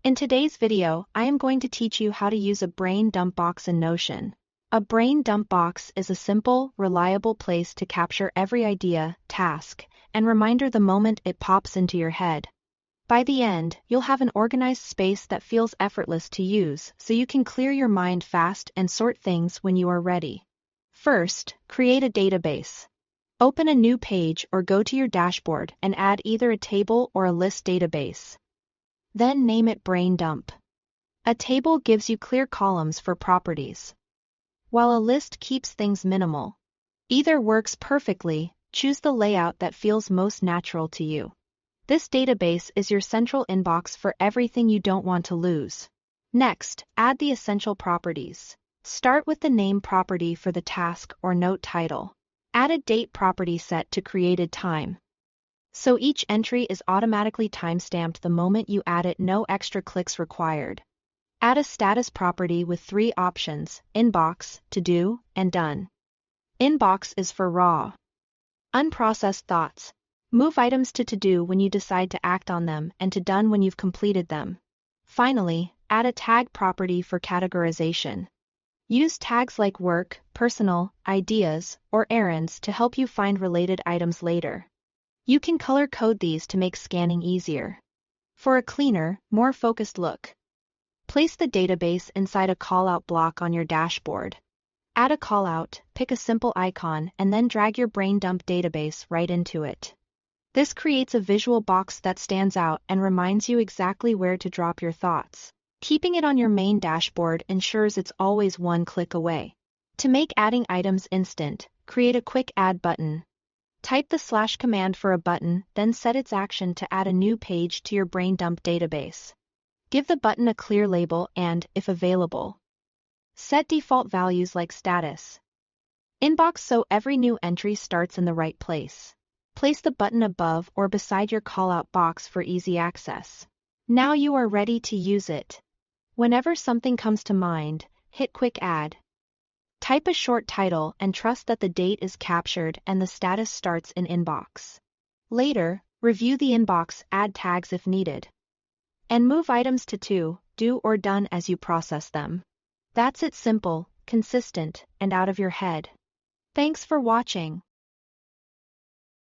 In today's video, I am going to teach you how to use a brain dump box in Notion. A brain dump box is a simple, reliable place to capture every idea, task, and reminder the moment it pops into your head. By the end, you'll have an organized space that feels effortless to use, so you can clear your mind fast and sort things when you are ready. First, create a database. Open a new page or go to your dashboard and add either a table or a list database. Then name it Brain Dump. A table gives you clear columns for properties, while a list keeps things minimal. Either works perfectly. Choose the layout that feels most natural to you. This database is your central inbox for everything you don't want to lose. Next, add the essential properties. Start with the name property for the task or note title. Add a date property set to created time, so each entry is automatically timestamped the moment you add it, no extra clicks required. Add a status property with 3 options: inbox, to do, and done. Inbox is for raw, unprocessed thoughts. Move items to do when you decide to act on them, and to done when you've completed them. Finally, add a tag property for categorization. Use tags like work, personal, ideas, or errands to help you find related items later. You can color code these to make scanning easier. For a cleaner, more focused look, place the database inside a callout block on your dashboard. Add a callout, pick a simple icon, and then drag your brain dump database right into it. This creates a visual box that stands out and reminds you exactly where to drop your thoughts. Keeping it on your main dashboard ensures it's always one click away. To make adding items instant, create a quick add button. Type the / command for a button, then set its action to add a new page to your brain dump database. Give the button a clear label and, if available, set default values like status, inbox, so every new entry starts in the right place. Place the button above or beside your callout box for easy access. Now you are ready to use it. Whenever something comes to mind, hit quick add. Type a short title and trust that the date is captured and the status starts in inbox. Later, review the inbox, add tags if needed, and move items to, do, or done as you process them. That's it, simple, consistent, and out of your head. Thanks for watching.